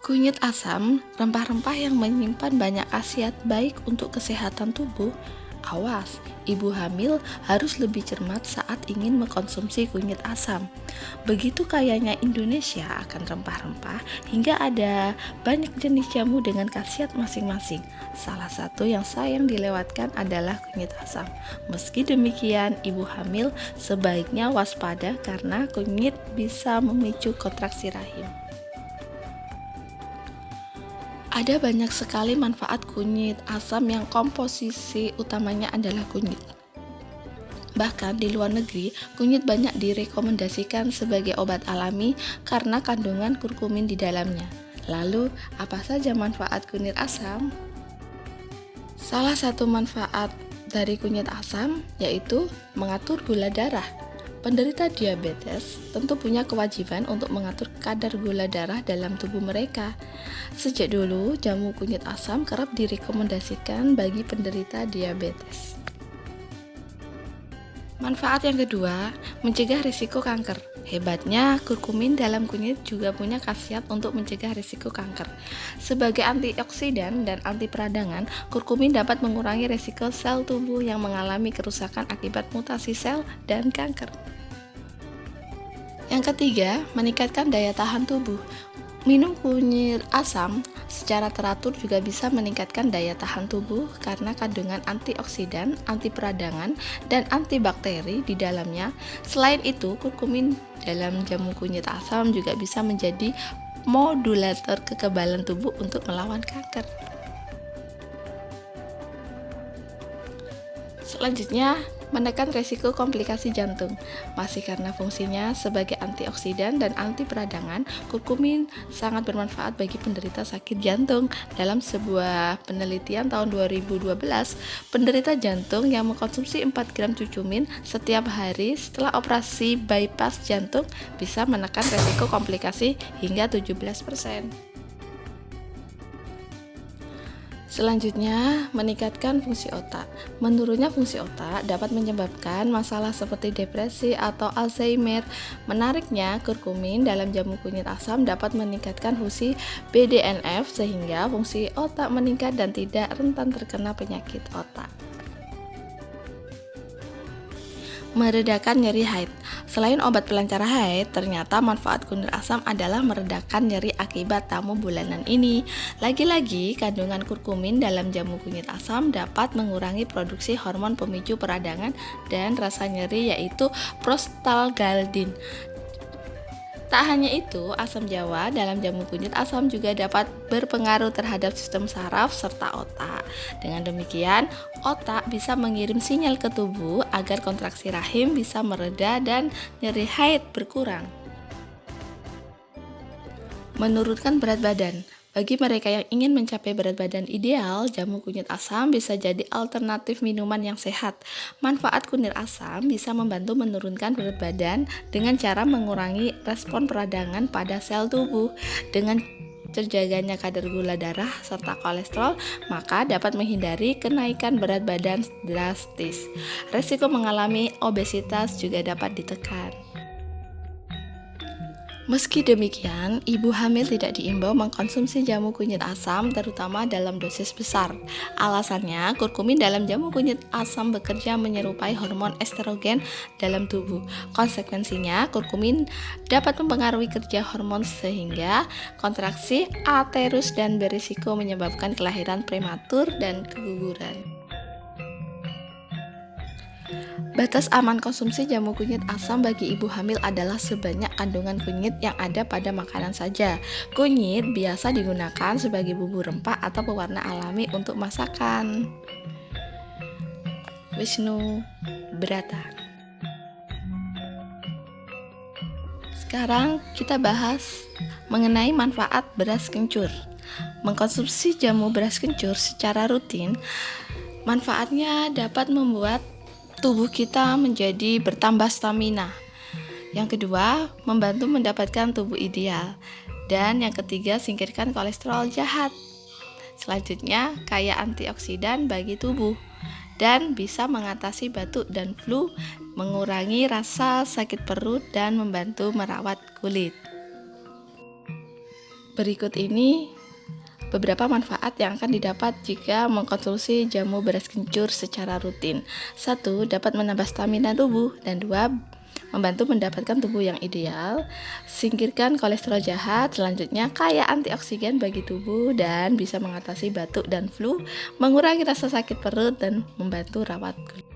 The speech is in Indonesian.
Kunyit asam, rempah-rempah yang menyimpan banyak khasiat baik untuk kesehatan tubuh. Awas, ibu hamil harus lebih cermat saat ingin mengkonsumsi kunyit asam. Begitu kayanya Indonesia akan rempah-rempah hingga ada banyak jenis jamu dengan khasiat masing-masing. Salah satu yang sayang dilewatkan adalah kunyit asam. Meski demikian, ibu hamil sebaiknya waspada karena kunyit bisa memicu kontraksi rahim. Ada banyak sekali manfaat kunyit asam yang komposisi utamanya adalah kunyit. Bahkan di luar negeri, kunyit banyak direkomendasikan sebagai obat alami karena kandungan kurkumin di dalamnya. Lalu, apa saja manfaat kunyit asam? Salah satu manfaat dari kunyit asam yaitu mengatur gula darah. Penderita diabetes tentu punya kewajiban untuk mengatur kadar gula darah dalam tubuh mereka. Sejak dulu, jamu kunyit asam kerap direkomendasikan bagi penderita diabetes. Manfaat yang kedua, mencegah risiko kanker. Hebatnya, kurkumin dalam kunyit juga punya khasiat untuk mencegah risiko kanker. Sebagai antioksidan dan anti peradangan, kurkumin dapat mengurangi risiko sel tubuh yang mengalami kerusakan akibat mutasi sel dan kanker. Yang ketiga, meningkatkan daya tahan tubuh. Minum kunyit asam secara teratur juga bisa meningkatkan daya tahan tubuh karena kandungan antioksidan, anti peradangan, dan antibakteri di dalamnya. Selain itu, kurkumin dalam jamu kunyit asam juga bisa menjadi modulator kekebalan tubuh untuk melawan kanker. Selanjutnya, menekan risiko komplikasi jantung. Masih karena fungsinya sebagai antioksidan dan anti peradangan, kurkumin sangat bermanfaat bagi penderita sakit jantung. Dalam sebuah penelitian tahun 2012, penderita jantung yang mengkonsumsi 4 gram curcumin setiap hari setelah operasi bypass jantung bisa menekan risiko komplikasi hingga 17%. Selanjutnya, meningkatkan fungsi otak. Menurunnya fungsi otak dapat menyebabkan masalah seperti depresi atau Alzheimer. Menariknya, kurkumin dalam jamu kunyit asam dapat meningkatkan fungsi BDNF sehingga fungsi otak meningkat dan tidak rentan terkena penyakit otak. Meredakan nyeri haid. Selain obat pelancar haid, ternyata manfaat kunyit asam adalah meredakan nyeri akibat tamu bulanan ini. Lagi-lagi, kandungan kurkumin dalam jamu kunyit asam dapat mengurangi produksi hormon pemicu peradangan dan rasa nyeri yaitu prostaglandin. Tak hanya itu, asam jawa dalam jamu kunyit asam juga dapat berpengaruh terhadap sistem saraf serta otak. Dengan demikian, otak bisa mengirim sinyal ke tubuh agar kontraksi rahim bisa mereda dan nyeri haid berkurang. Menurunkan berat badan. Bagi mereka yang ingin mencapai berat badan ideal, jamu kunyit asam bisa jadi alternatif minuman yang sehat. Manfaat kunyit asam bisa membantu menurunkan berat badan dengan cara mengurangi respon peradangan pada sel tubuh. Dengan terjaganya kadar gula darah serta kolesterol, maka dapat menghindari kenaikan berat badan drastis. Risiko mengalami obesitas juga dapat ditekan. Meski demikian, ibu hamil tidak diimbau mengkonsumsi jamu kunyit asam terutama dalam dosis besar. Alasannya, kurkumin dalam jamu kunyit asam bekerja menyerupai hormon estrogen dalam tubuh. Konsekuensinya, kurkumin dapat mempengaruhi kerja hormon sehingga kontraksi aterus dan berisiko menyebabkan kelahiran prematur dan keguguran. Batas aman konsumsi jamu kunyit asam bagi ibu hamil adalah sebanyak kandungan kunyit yang ada pada makanan saja. Kunyit biasa digunakan sebagai bumbu rempah atau pewarna alami untuk masakan. Wisnu Brata. Sekarang kita bahas mengenai manfaat beras kencur. Mengkonsumsi jamu beras kencur secara rutin, manfaatnya dapat membuat tubuh kita menjadi bertambah stamina. Yang kedua, membantu mendapatkan tubuh ideal. Dan yang ketiga, singkirkan kolesterol jahat. Selanjutnya, kaya antioksidan bagi tubuh dan bisa mengatasi batuk dan flu, mengurangi rasa sakit perut dan membantu merawat kulit. Berikut ini beberapa manfaat yang akan didapat jika mengkonsumsi jamu beras kencur secara rutin. 1. Dapat menambah stamina tubuh. Dan 2. Membantu mendapatkan tubuh yang ideal, singkirkan kolesterol jahat, selanjutnya kaya antioksigen bagi tubuh dan bisa mengatasi batuk dan flu, mengurangi rasa sakit perut dan membantu rawat kulit.